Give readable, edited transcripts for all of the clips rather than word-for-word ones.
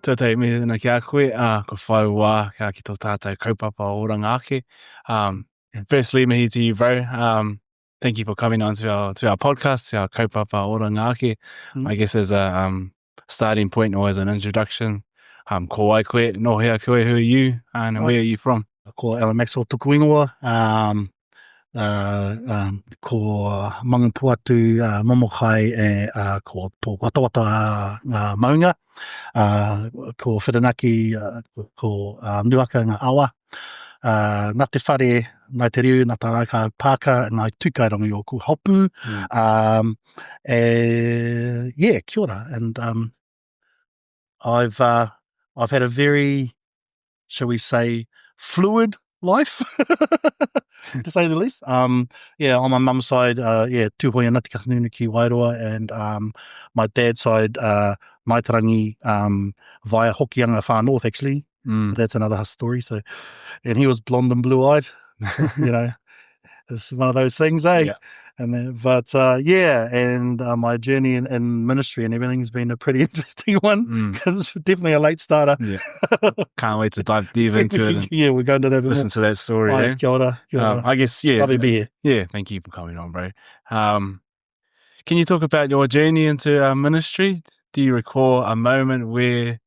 Tūtei mehena ki a koe, ko whau wā ka ki tō tātou kaupapa o oranga ake. Firstly, mihi to you, bro. Thank you for coming on to our podcast, to our kaupapa o oranga ake. I guess as a starting point or as an introduction, ko ai koe, no hea koe, who are you, and where are you from? Ko Alan Maxwell tuku ingoa, ko mangapu atu momokai e ko tō watawata maunga, ko Whirinaki, ko Nuaka ngā awa, nā te whare, nai te riu, nā tā rākau pāka, nai tūkairongi o ku hopu, yeah, kia ora, and I've had a very, shall we say, fluid life, to say the least. Yeah, on my mum's side, tūhoia Ngāti Kakanunu ki Wairoa, and my dad's side, Maitarangi, via Hokianga far north, actually. That's another story. So, and he was blonde and blue-eyed, you know. It's one of those things, eh? Yeah. And then, but and my journey in ministry and everything's been a pretty interesting one, because it's definitely a late starter. Yeah. Can't wait to dive deep into it. And yeah, we're going to listen to that story. Right, kia ora, kia ora. I guess, yeah. Lovely to be here. Yeah, thank you for coming on, bro. Can you talk about your journey into ministry? Do you recall a moment where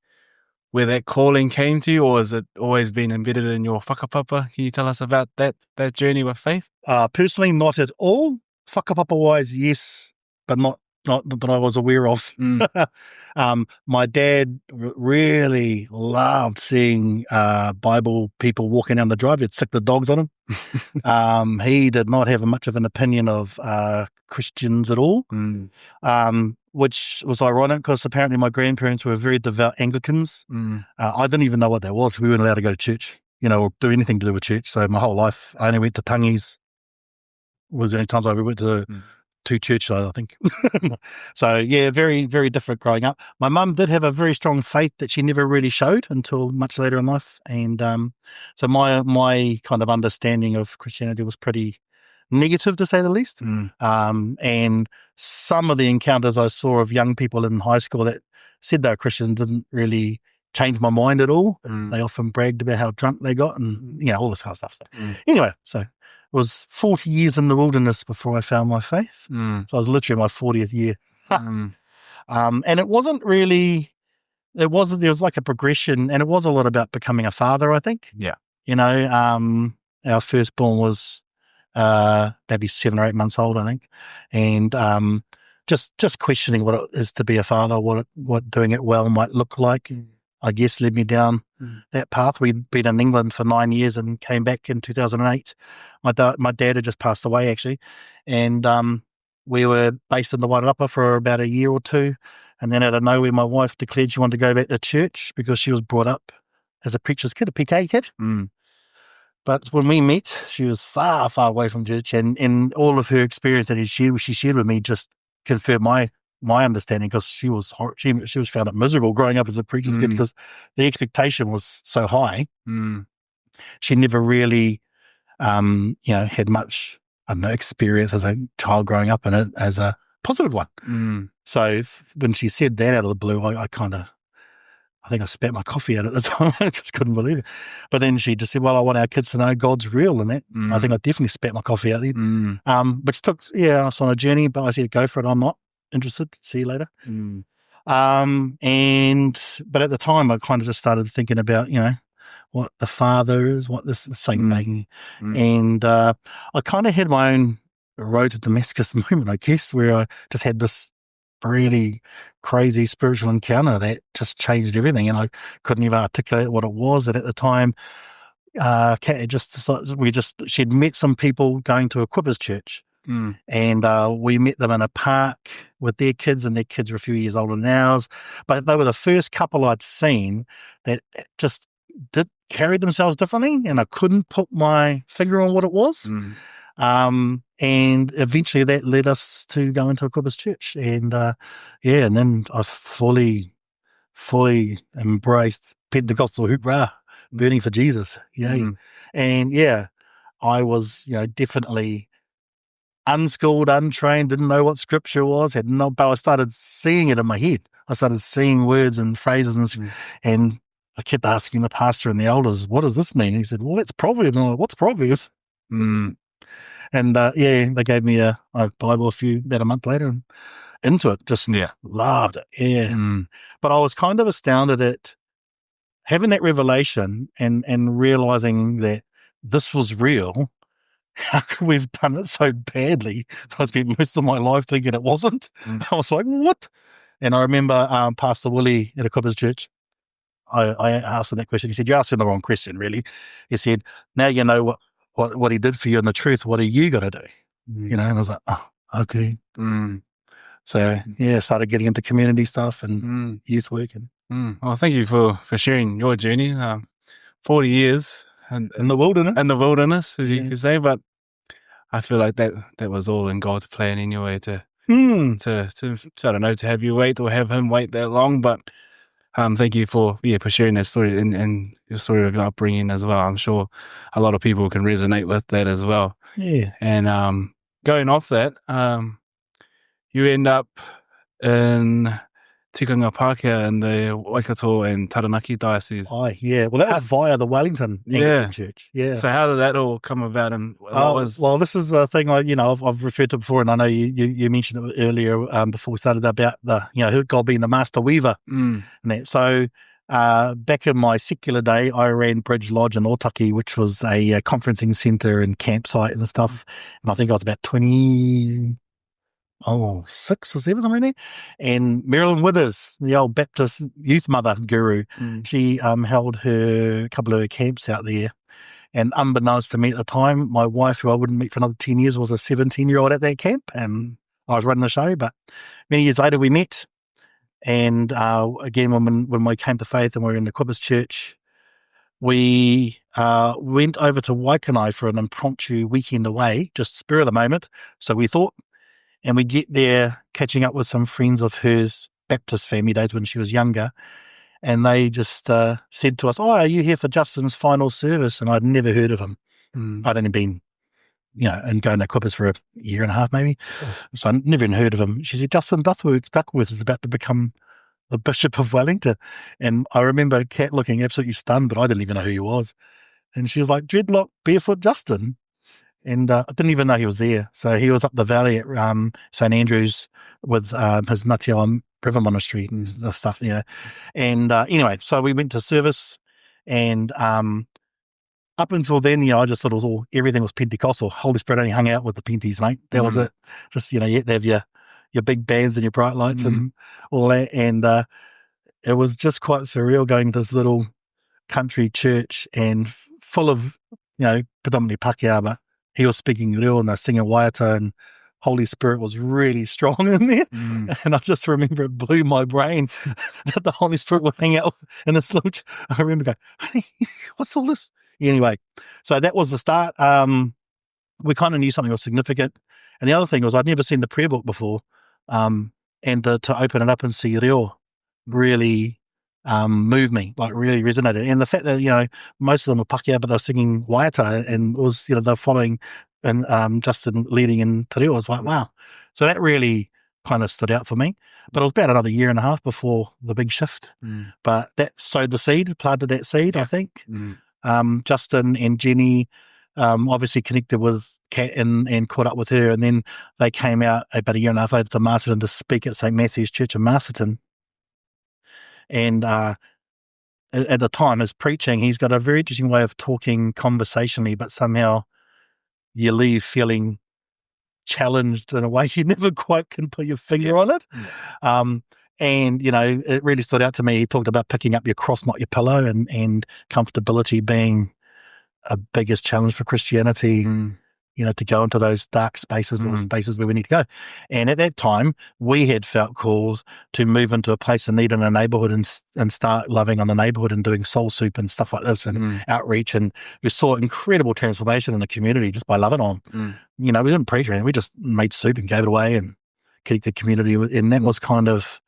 that calling came to you, or has it always been embedded in your whakapapa? Can you tell us about that journey with faith? Personally, not at all. Whakapapa-wise, yes, but not that I was aware of. My dad really loved seeing Bible people walking down the drive. He'd sick the dogs on him. He did not have much of an opinion of Christians at all, which was ironic because apparently my grandparents were very devout Anglicans. I didn't even know what that was. We weren't allowed to go to church, you know, or do anything to do with church. So my whole life, I only went to tangies. Was the only times I ever went to two churches, I think. So, yeah, very, very different growing up. My mum did have a very strong faith that she never really showed until much later in life. And so my kind of understanding of Christianity was pretty negative, to say the least. And some of the encounters I saw of young people in high school that said they were Christians didn't really change my mind at all. They often bragged about how drunk they got and, you know, all this kind of stuff. So anyway, so it was 40 years in the wilderness before I found my faith. So I was literally in my 40th year. And it wasn't really, there was like a progression, and it was a lot about becoming a father, I think. Yeah. You know, our firstborn was maybe 7 or 8 months old, I think. And just questioning what it is to be a father, what doing it well might look like, I guess led me down that path. We'd been in England for 9 years and came back in 2008. My dad had just passed away, actually. And we were based in the Wairarapa for about a year or two. And then out of nowhere, my wife declared she wanted to go back to church because she was brought up as a preacher's kid, a PK kid. But when we met, she was far, far away from church. And all of her experience that she shared with me just confirmed my understanding, because she was found it miserable growing up as a preacher's kid because the expectation was so high. She never really, had much, I don't know, experience as a child growing up in it as a positive one. So when she said that out of the blue, I think I spat my coffee out at the time. I just couldn't believe it. But then she just said, well, I want our kids to know God's real, and that. I think I definitely spat my coffee out then. Which took, us on a journey, but I said, go for it. I'm not interested. See you later. But at the time, I kind of just started thinking about, what the Father is, what this same thing. And I kind of had my own road to Damascus moment, I guess, where I just had this really crazy spiritual encounter that just changed everything, and I couldn't even articulate what it was. And at the time, she'd met some people going to a Quippers church. And we met them in a park with their kids, and their kids were a few years older than ours, but they were the first couple I'd seen that just did carry themselves differently, and I couldn't put my finger on what it was. And eventually that led us to go into a Quippers church, and and then I fully embraced Pentecostal hoorah, burning for Jesus. And I was definitely unschooled, untrained, didn't know what scripture was, but I started seeing it in my head. I started seeing words and phrases, and I kept asking the pastor and the elders, what does this mean? And he said, well, that's Proverbs. And I'm like, what's Proverbs? And they gave me a Bible about a month later, and into it, just loved it. Yeah. But I was kind of astounded at having that revelation and realizing that this was real. How could we've done it so badly? I spent most of my life thinking it wasn't. I was like, what? And I remember Pastor Willie at a Coppers church, I asked him that question. He said, you asked him the wrong question, really. He said, now you know what he did for you in the truth. What are you going to do? You know, and I was like, oh, okay. So, started getting into community stuff and youth work. Well, thank you for sharing your journey. 40 years in the wilderness, as you could say. But I feel like that was all in God's plan anyway to I don't know, to have you wait or have him wait that long. But thank you for sharing that story and your story of your upbringing as well. I'm sure a lot of people can resonate with that as well. Yeah. And going off that, you end up in Tikanga Pākehā in the Waikato and Taranaki diocese. Oh, yeah. Well, that was via the Wellington Anglican Church. Yeah. So how did that all come about? And well, this is a thing I've referred to before, and I know you mentioned it earlier before we started about the God being the master weaver. And that. So back in my secular day, I ran Bridge Lodge in Otaki, which was a conferencing centre and campsite and stuff. And I think I was about 6 or 7 around there. And Marilyn Withers, the old Baptist youth mother guru, she held a couple of her camps out there. And unbeknownst to me at the time, my wife, who I wouldn't meet for another 10 years, was a 17-year-old at that camp. And I was running the show. But many years later, we met. And again, when we came to faith and we were in the Quibbers Church, we went over to Waikanae for an impromptu weekend away, just spur of the moment. So we thought. And we get there catching up with some friends of hers, Baptist family days when she was younger. And they just said to us, oh, are you here for Justin's final service? And I'd never heard of him. I'd only been, and going to Quippers for a year and a half maybe. So I never even heard of him. She said, Justin Duckworth is about to become the Bishop of Wellington. And I remember Kat looking absolutely stunned, but I didn't even know who he was. And she was like, dreadlock, barefoot Justin. And I didn't even know he was there. So he was up the valley at St. Andrews with his Ngāti River Monastery and stuff, And anyway, so we went to service, and up until then, I just thought everything was Pentecostal. Holy Spirit only hung out with the Penties, mate. That was it. Just, you had to have your big bands and your bright lights and all that. And it was just quite surreal going to this little country church and full of, predominantly Pākehā, but he was speaking reo and they're singing waiata, and Holy Spirit was really strong in there. And I just remember it blew my brain that the Holy Spirit would hang out in this little I remember going, honey, what's all this? Anyway, so that was the start. We kind of knew something was significant. And the other thing was I'd never seen the prayer book before. And to open it up and see reo really moved me, like really resonated. And the fact that, most of them were Pākehā, but they were singing waiata, and it was, they're following and Justin leading in te reo. I was like, wow. So that really kind of stood out for me. But it was about another year and a half before the big shift. But that sowed the seed, planted that seed, I think. Justin and Jenny obviously connected with Kat and caught up with her. And then they came out about a year and a half later to Masterton to speak at St. Matthew's Church in Masterton. And at the time, his preaching, he's got a very interesting way of talking conversationally, but somehow you leave feeling challenged in a way you never quite can put your finger on it. And, it really stood out to me. He talked about picking up your cross, not your pillow, and comfortability being a biggest challenge for Christianity. To go into those dark spaces or spaces where we need to go. And at that time, we had felt called to move into a place in need in a neighbourhood and start loving on the neighbourhood and doing soul soup and stuff like this and outreach. And we saw incredible transformation in the community just by loving on. We didn't preach or anything. We just made soup and gave it away and connected the community. And that was kind of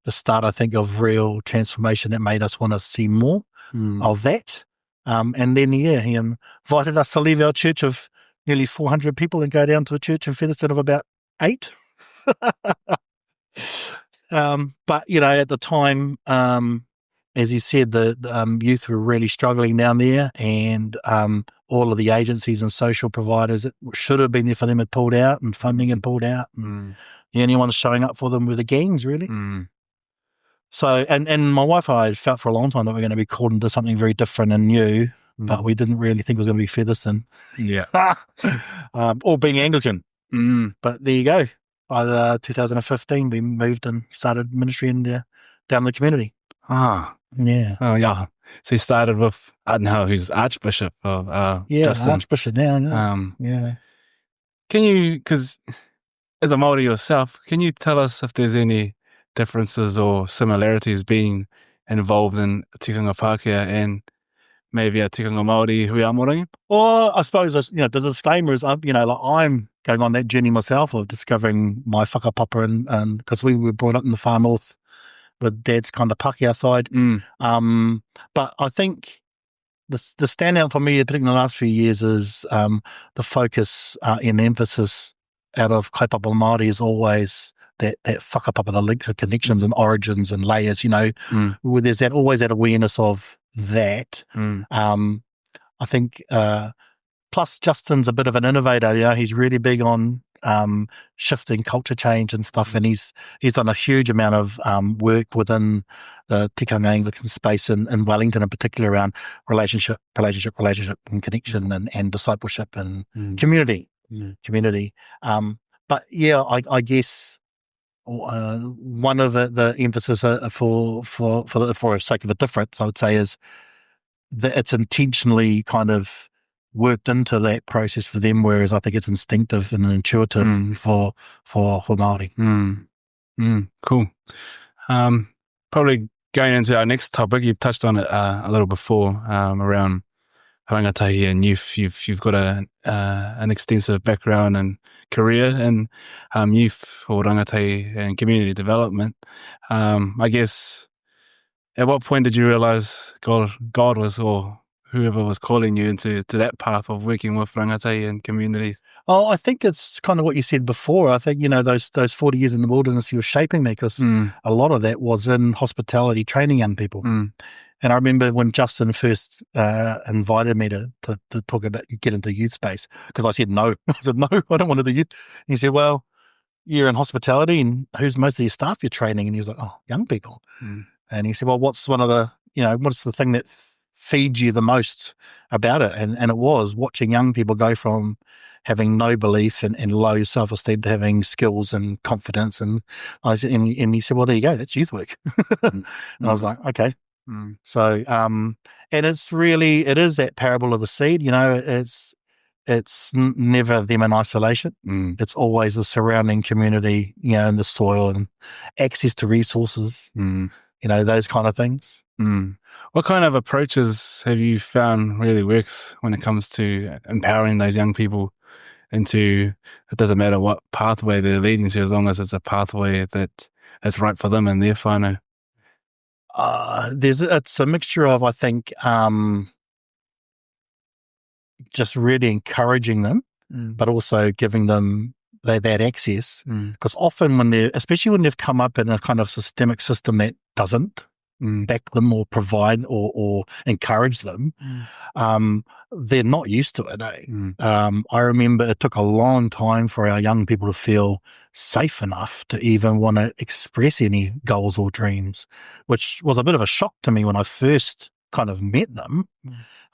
the start, I think, of real transformation that made us want to see more of that. And then, he invited us to leave our church of nearly 400 people and go down to a church in Featherston of about 8. But, at the time, as you said, the youth were really struggling down there, and all of the agencies and social providers that should have been there for them had pulled out, and funding had pulled out. And the only ones showing up for them were the gangs, really. So, and my wife and I had felt for a long time that we were going to be called into something very different and new, but we didn't really think it was going to be Featherston. Or being Anglican. But there you go. By 2015, we moved and started ministry down the community. Yeah. Oh, yeah. So you started with, I don't know, who's Archbishop of Justin. Archbishop now. Yeah. Can you, because as a Māori yourself, can you tell us if there's any differences or similarities being involved in tikanga Pākehā and maybe a tikanga Māori hui a Morangi? Well, I suppose, the disclaimer is, I'm going on that journey myself of discovering my whakapapa, and because we were brought up in the far north with Dad's kind of Pākehā side. But I think the standout for me, particularly in the last few years, is the focus and emphasis out of kaupapa Māori is always that whakapapa, the links of connections and origins and layers, where there's always that awareness of that. I think, plus Justin's a bit of an innovator. He's really big on shifting culture change and stuff, and he's done a huge amount of work within the tikanga Anglican space in Wellington, in particular, around relationship and connection and discipleship and community. But yeah, I guess one of the emphasis for the sake of a difference, I would say, is that it's intentionally kind of worked into that process for them, whereas I think it's instinctive and intuitive for Māori. Cool. Probably going into our next topic, you've touched on it a little before, around rangatahi and youth. You've got an extensive background and career in youth or rangatahi and community development. I guess, at what point did you realise God was, or whoever was calling you into that path of working with rangatahi and communities? Oh, I think it's kind of what you said before. I think, those 40 years in the wilderness, he was shaping me, because a lot of that was in hospitality, training young people. And I remember when Justin first invited me to talk about, get into youth space, because I said no. I said, no, I don't want to do youth. And he said, well, you're in hospitality, and who's most of your staff you're training? And he was like, oh, young people. And he said, well, what's one of the, what's the thing that feeds you the most about it? And it was watching young people go from having no belief and low self-esteem to having skills and confidence. And and he said, well, there you go, that's youth work. And I was like, okay. So, and it is that parable of the seed, it's never them in isolation. It's always the surrounding community, and the soil and access to resources, those kind of things. What kind of approaches have you found really works when it comes to empowering those young people into, it doesn't matter what pathway they're leading to, as long as it's a pathway that's right for them and their whānau? It's a mixture of, I think, just really encouraging them, but also giving them that access. Because often especially when they've come up in a kind of systemic system that doesn't back them or provide or encourage them, they're not used to it. I remember it took a long time for our young people to feel safe enough to even want to express any goals or dreams, which was a bit of a shock to me when I first kind of met them.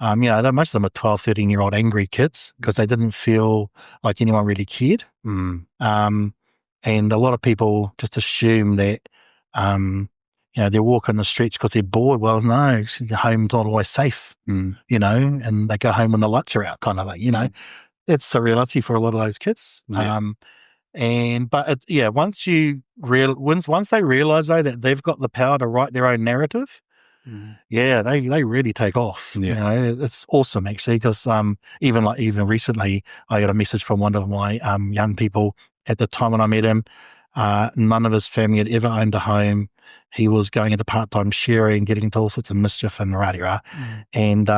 Most of them are 12, 13-year-old angry kids, because they didn't feel like anyone really cared. And a lot of people just assume that they're walking the streets because they're bored. Well, no, home's not always safe, and they go home when the lights are out, kind of thing, That's the reality for a lot of those kids. Once they realise, though, that they've got the power to write their own narrative, they really take off. It's awesome, actually, because even recently, I got a message from one of my young people. At the time when I met him, none of his family had ever owned a home. he was going into part-time sharing, getting into all sorts of mischief and rah-rah. And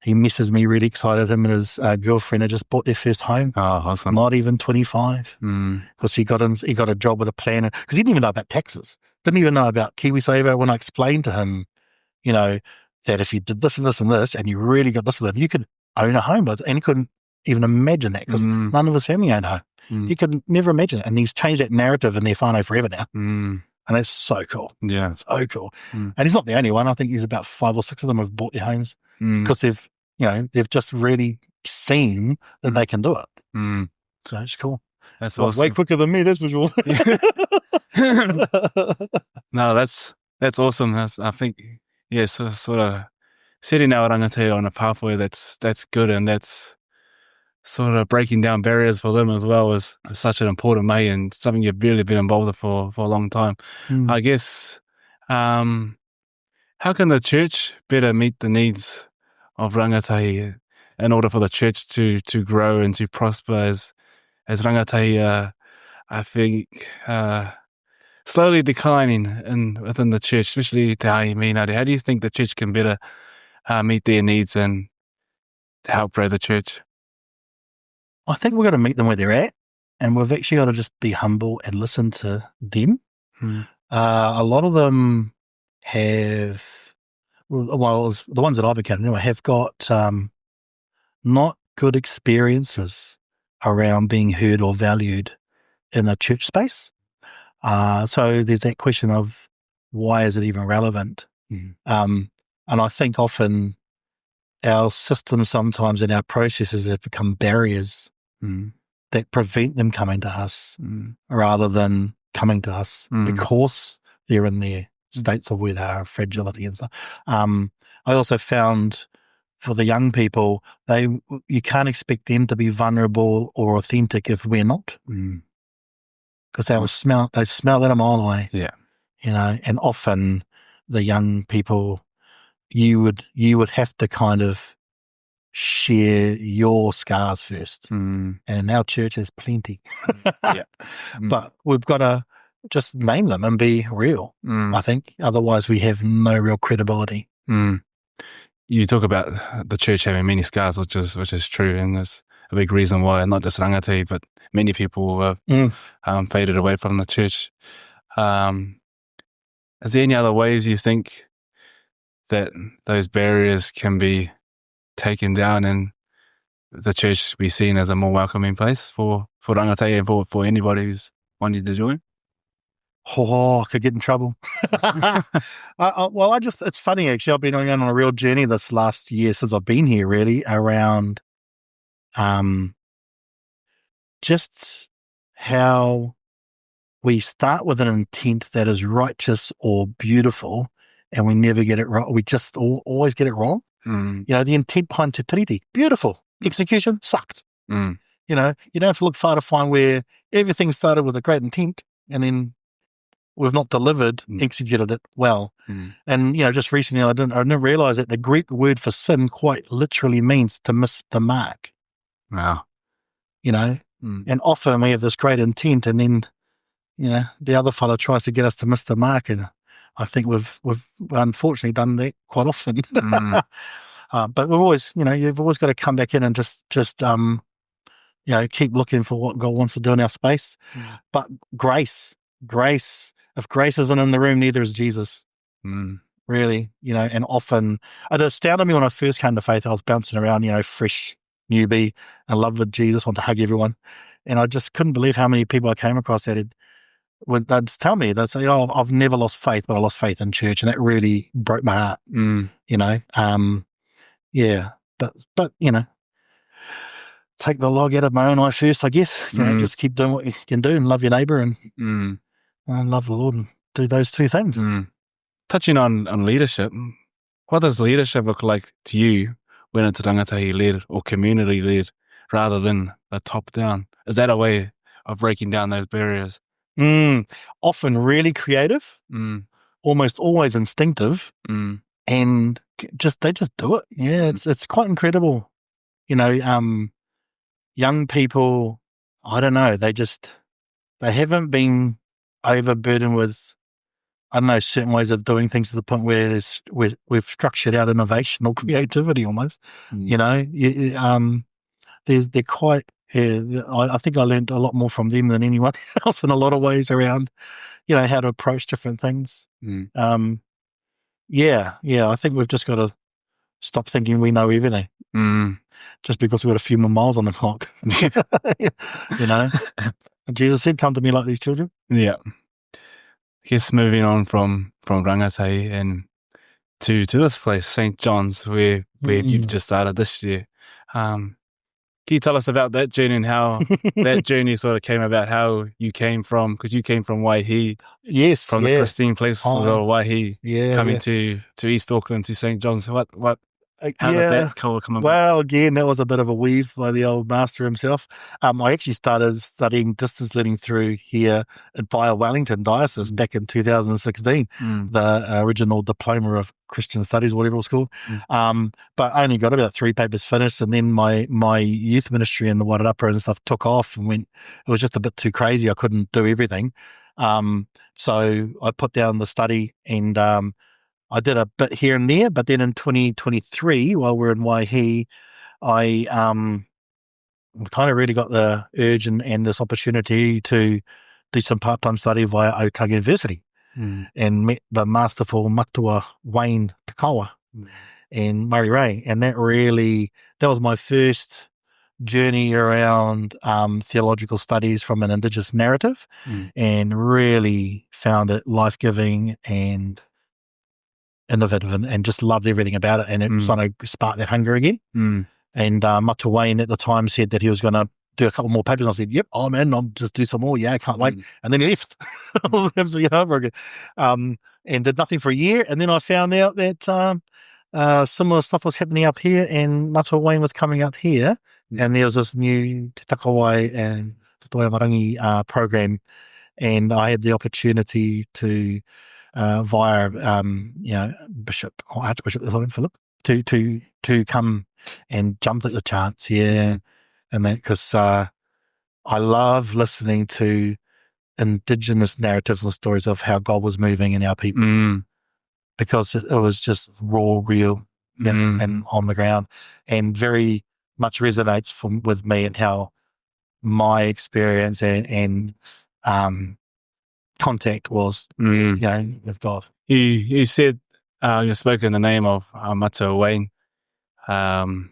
he messes me really excited. Him and his girlfriend had just bought their first home. Oh, awesome. Not even 25. Because he got a job with a planner. Because he didn't even know about taxes. Didn't even know about KiwiSaver. When I explained to him, you know, that if you did this and this and this, and you really got this with it, you could own a home. And he couldn't even imagine that because none of his family owned a home. He could never imagine it. And he's changed that narrative in their whānau forever now. And that's so cool. Yeah. So cool. And he's not the only one. I think there's about 5 or 6 of them have bought their homes because they've just really seen that they can do it. So it's cool. That's awesome. Way quicker than me, that's for sure. No, that's awesome. I think, so sort of setting our rangatira on a pathway that's good, and that's sort of breaking down barriers for them as well is such an important way, and something you've really been involved with for a long time. I guess, how can the church better meet the needs of rangatahi in order for the church to grow and to prosper as rangatahi, I think, slowly declining within the church, especially te haere minare? How do you think the church can better meet their needs and help grow the church? I think we've got to meet them where they're at, and we've actually got to just be humble and listen to them. A lot of them have, the ones that I've encountered anyway, have got not good experiences around being heard or valued in a church space. So there's that question of why is it even relevant? And I think often our systems sometimes and our processes have become barriers that prevent them coming to us rather than coming to us because they're in their states of where they are, fragility and stuff. I also found for the young people, you can't expect them to be vulnerable or authentic if we're not, because they smell that a mile away. Yeah, and often the young people, you would have to kind of share your scars first. And in our church there's plenty. But we've got to just name them and be real, I think. Otherwise we have no real credibility. You talk about the church having many scars, which is true, and there's a big reason why, not just rangatahi, but many people have faded away from the church. Is there any other ways you think that those barriers can be taken down and the church be seen as a more welcoming place for rangatahi and for anybody who's wanting to join? I could get in trouble. It's funny actually. I've been going on a real journey this last year since I've been here, really, around just how we start with an intent that is righteous or beautiful, and we never get it right. We just always get it wrong. The intent behind Te Tiriti, beautiful. Execution sucked. You don't have to look far to find where everything started with a great intent, and then we've not delivered, executed it well. And, just recently I didn't realize that the Greek word for sin quite literally means to miss the mark. Wow. And often we have this great intent, and then, the other fellow tries to get us to miss the mark. And I think we've unfortunately done that quite often. But we've always, you've always got to come back in and just keep looking for what God wants to do in our space. But grace, if grace isn't in the room, neither is Jesus. Really, and often it astounded me when I first came to faith. I was bouncing around, fresh newbie, in love with Jesus, want to hug everyone. And I just couldn't believe how many people I came across that they'd tell me, they'd say, "Oh, I've never lost faith, but I lost faith in church." And that really broke my heart, But, take the log out of my own eye first, I guess. Just keep doing what you can do and love your neighbour and love the Lord and do those two things. Touching on leadership, what does leadership look like to you when it's rangatahi-led or community-led rather than the top-down? Is that a way of breaking down those barriers? Often really creative, almost always instinctive, and they just do it. Yeah, it's quite incredible. Young people, I don't know, they haven't been overburdened with I don't know, certain ways of doing things to the point where we've structured out innovation or creativity almost. You know, they're quite. Yeah, I think I learned a lot more from them than anyone else in a lot of ways around, you know, how to approach different things. Yeah, I think we've just got to stop thinking we know everything just because we've got a few more miles on the clock. You know, and Jesus said, "Come to me like these children." Yeah. I guess moving on from Rangatei and to this place, St. John's, where you've just started this year. Can you tell us about that journey and how that journey sort of came about, how you came from, because you came from Waihi. Yes, from the pristine place of Waihi, coming to East Auckland, to St. John's. How did that come about? Well, again, that was a bit of a weave by the old master himself. I actually started studying distance learning through here via Wellington Diocese back in 2016, the original Diploma of Christian Studies, whatever it was called. But I only got about 3 papers finished, and then my youth ministry in the Wairarapa and stuff took off and went. It was just a bit too crazy. I couldn't do everything. So I put down the study and I did a bit here and there, but then in 2023, while we're in Waihi, I kind of really got the urge and this opportunity to do some part-time study via Aotearoa University and met the masterful Matua Wayne Takawa and Murray Ray. And that was my first journey around theological studies from an Indigenous narrative and really found it life-giving and innovative and just loved everything about it, and it sort of sparked that hunger again. And Matua Wayne at the time said that he was going to do a couple more papers, and I said, yep, I'm in, I'll just do some more. Yeah, I can't wait. And then he left. I was absolutely over again. And did nothing for a year, and then I found out that similar stuff was happening up here, and Matua Wayne was coming up here, and there was this new Te Takawai and Te Toi Marangi program, and I had the opportunity to via Bishop or Archbishop Philip to come and jump at the chance here, and that because I love listening to Indigenous narratives and stories of how God was moving in our people, because it was just raw, real, and on the ground, and very much resonates with me and how my experience and contact was, with God. You said you spoke in the name of Matua Wayne. Can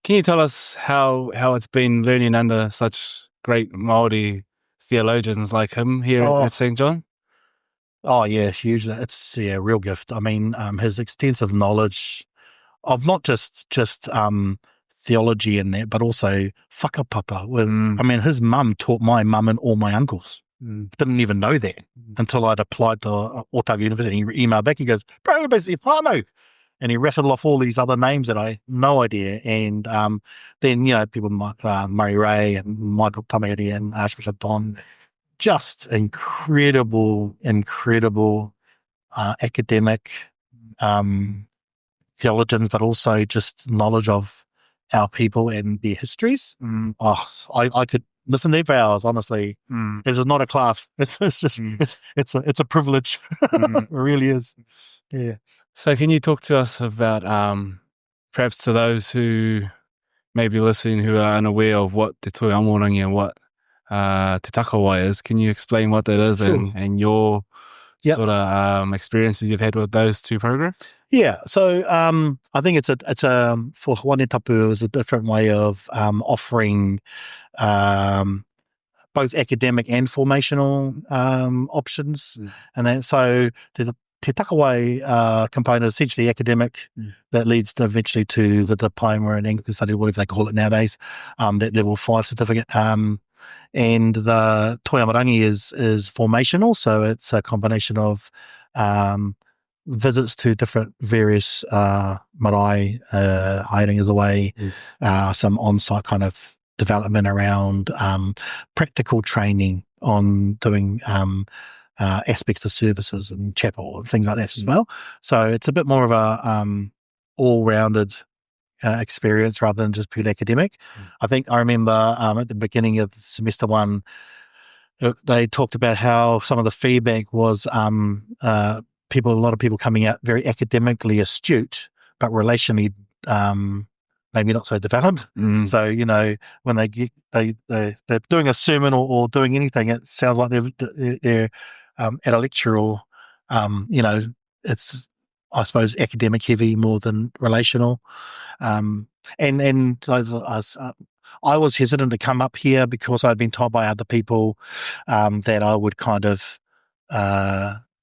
you tell us how it's been learning under such great Māori theologians like him here at St. John? Oh yeah, huge. It's a real gift. I mean, his extensive knowledge of not just theology in that, but also whakapapa. I mean, his mum taught my mum and all my uncles. Didn't even know that until I'd applied to Aotearoa University. He emailed back, he goes, bro, basically whānau. And he rattled off all these other names that I had no idea. And then, people like Murray Ray and Michael Tamahiri and Archbishop Don, just incredible academic theologians, but also just knowledge of our people and their histories. I could listen to their vows, honestly. This is not a class. It's just it's a privilege. It really is. Yeah. So can you talk to us about perhaps to those who may be listening who are unaware of what Te Toi Amorangi and what Te Takawai is, can you explain what that is? Sure. and your sort of experiences you've had with those two programs? Yeah, so I think it's a for Hawani Tapu is a different way of offering both academic and formational options, and then so the Te Takawai component is essentially academic that leads to eventually to the diploma in Anglican study, whatever they call it nowadays, that level 5 certificate. And the Toi Marangi is formational, so it's a combination of visits to different various marae, hiding as a way, some on-site kind of development around practical training on doing aspects of services and chapel and things like that as well. So it's a bit more of a all-rounded experience rather than just purely academic. I think I remember at the beginning of semester 1, they talked about how some of the feedback was a lot of people coming out very academically astute, but relationally maybe not so developed. So, when they're doing a sermon or doing anything, it sounds like they're at a lecture or, it's, I suppose, academic heavy more than relational. And I was hesitant to come up here because I'd been told by other people that I would kind of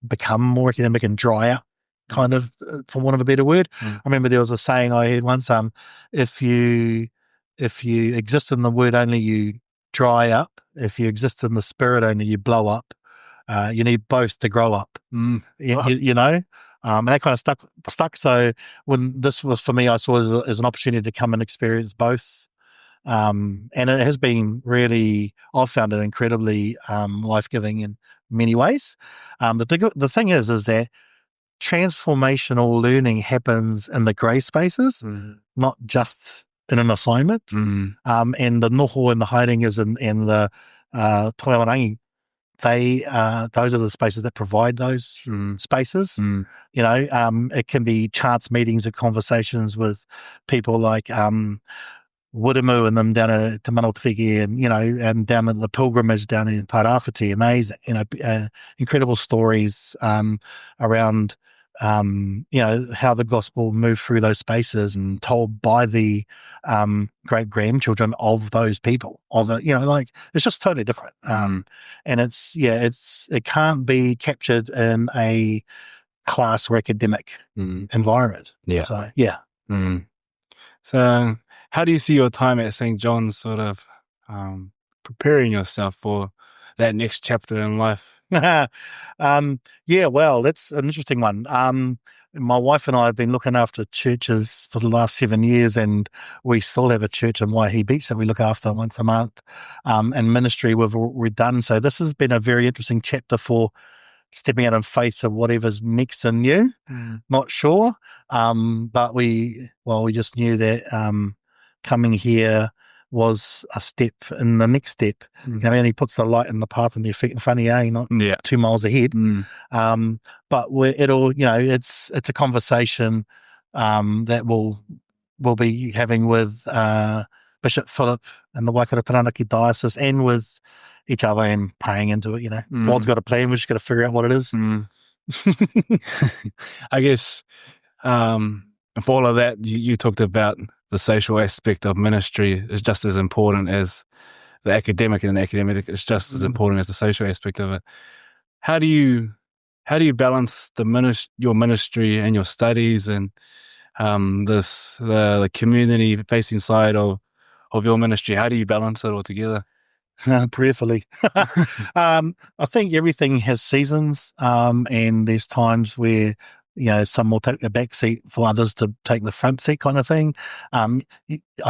become more academic and drier, kind of, for want of a better word. I remember there was a saying I heard once: if you exist in the word only, you dry up. If you exist in the spirit only, you blow up. You need both to grow up. And that kind of stuck. So when this was for me, I saw it as an opportunity to come and experience both. And it has been really, I've found it incredibly life-giving in many ways. The thing is that transformational learning happens in the grey spaces, not just in an assignment. And the noho and the hiding is in the toiwarangi. Those are the spaces that provide those spaces. It can be chance meetings or conversations with people like Wurimu and them down at Te Manawatawhiki and down at the pilgrimage down in Tairāwhiti. Amazing, incredible stories around how the gospel moved through those spaces and told by the great grandchildren of those people. It's just totally different. And it can't be captured in a class or academic environment. Yeah. So yeah. So how do you see your time at St. John's sort of preparing yourself for that next chapter in life? Well, that's an interesting one. My wife and I have been looking after churches for the last 7 years, and we still have a church in Waihi Beach that we look after once a month. And ministry we've done. So this has been a very interesting chapter for stepping out in faith to whatever's next and new. Not sure. But we just knew that coming here was a step in the next step. And he puts the light in the path in your feet in front of you, not 2 miles ahead. But it's a conversation that we'll be having with Bishop Philip and the Waikato Taranaki Diocese, and with each other, and praying into it. God's got a plan. We've just got to figure out what it is. I guess for all of that, you talked about the social aspect of ministry is just as important as the academic, and the academic is just as important as the social aspect of it. How do you balance your ministry and your studies and the community facing side of your ministry? How do you balance it all together? Prayerfully. I think everything has seasons, and there's times where some will take the back seat for others to take the front seat, kind of thing. I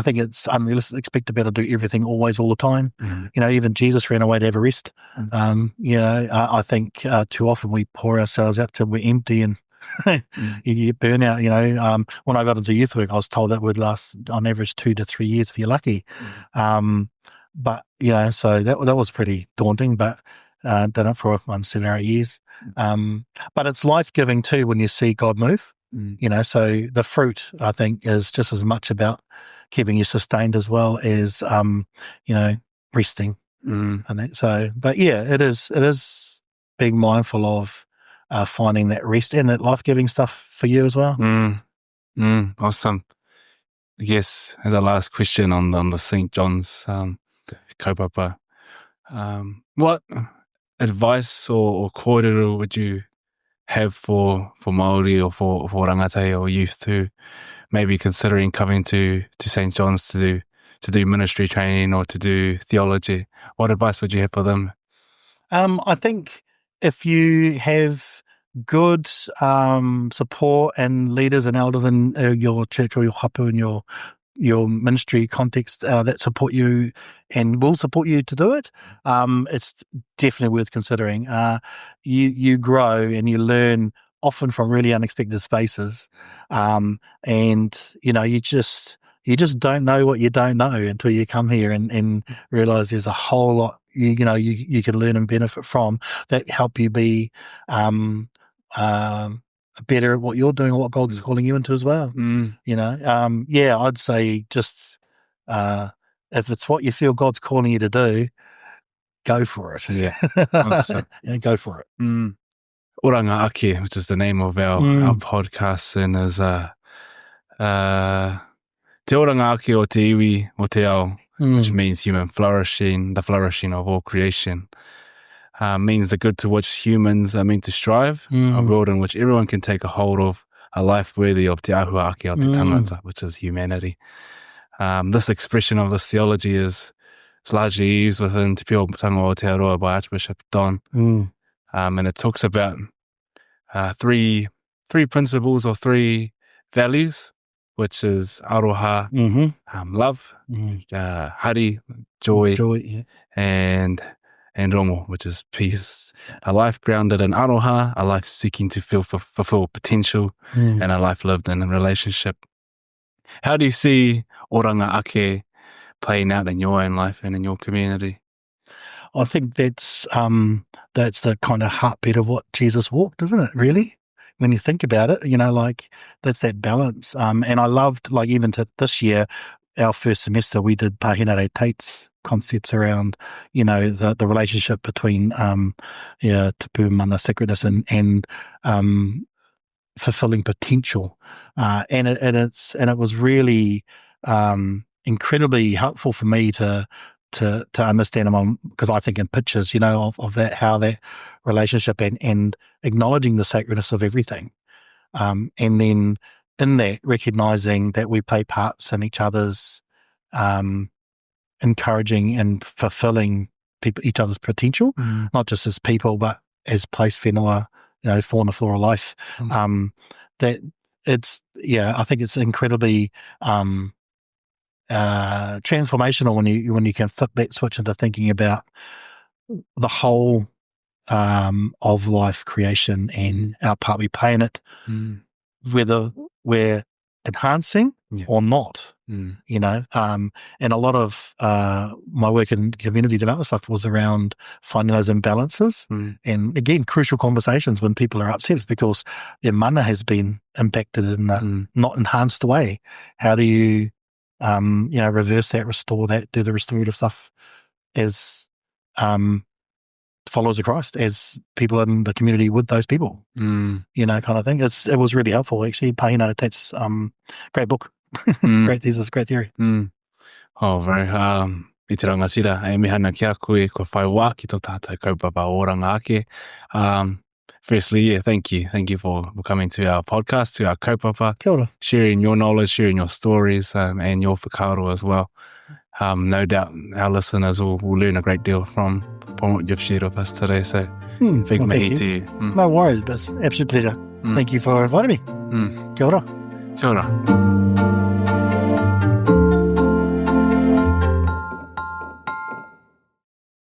think it's unrealistic to expect to be able to do everything always, all the time. Even Jesus ran away to have a rest. I think too often we pour ourselves out till we're empty, and you get burnout. When I got into youth work, I was told that would last on average 2 to 3 years if you're lucky. But so that was pretty daunting, but done it for 7 or 8 years. But it's life-giving too when you see God move. So the fruit, I think, is just as much about keeping you sustained as well as resting. And that. So, but it is being mindful of finding that rest and that life-giving stuff for you as well. Awesome. I guess as a last question on the St. John's kaupapa, what advice or kōrero would you have for Māori or for rangatei or youth to maybe considering coming to St. John's to do ministry training or to do theology? What advice would you have for them? I think if you have good support and leaders and elders in your church or your hapu and your ministry context that support you and will support you to do it, it's definitely worth considering. You grow and you learn often from really unexpected spaces, and you just don't know what you don't know until you come here and realize there's a whole lot you can learn and benefit from, that help you be better at what you're doing, or what God is calling you into as well. I'd say just if it's what you feel God's calling you to do, go for it. Yeah. Go for it. Oranga Ake, which is the name of our podcast, and is Te oranga ake o te iwi o te ao, which means human flourishing, the flourishing of all creation. Means the good to which humans are meant to strive, a world in which everyone can take a hold of, a life worthy of te ahua ake o te tangata, which is humanity. This expression of this theology is largely used within Te Pīhopatanga o Aotearoa by Archbishop Don. And it talks about three principles or three values, which is aroha, love, hari, joy, and rongo, which is peace. A life grounded in aroha, a life seeking to fulfill potential, and a life lived in a relationship. How do you see oranga ake playing out in your own life and in your community? I think that's the kind of heartbeat of what Jesus walked, isn't it, really? When you think about it, that's that balance. And I loved, even to this year, our first semester, we did Pāhinare Tate's concepts around, the relationship between tapu mana sacredness and fulfilling potential. And it was really incredibly helpful for me to understand them, because I think in pictures, of that, how that relationship and acknowledging the sacredness of everything. And then in that, recognizing that we play parts in each other's encouraging and fulfilling each other's potential, not just as people, but as place whenua, fauna, flora, life. That it's, I think it's incredibly transformational when you can flip that switch into thinking about the whole of life creation and our part we play in it, whether we're enhancing or not. And a lot of my work in community development stuff was around finding those imbalances, and again, crucial conversations when people are upset is because their mana has been impacted in a not enhanced way. How do you reverse that, restore that, do the restorative stuff as followers of Christ, as people in the community with those people, kind of thing. It was really helpful, actually. Pāhinare Tate's great book, great thesis, great theory. Oh, very. I te rangatira, e mihana ki a koe, ko whai wā ki tō tātou kaupapa o oranga ake. Firstly, thank you. Thank you for coming to our podcast, to our kaupapa. Kia ora. Sharing your knowledge, sharing your stories, and your whakaaro as well. No doubt our listeners will learn a great deal from what you've shared with us today. So, big mihi to you. No worries, but it's an absolute pleasure. Thank you for inviting me. Kia ora. Kia ora.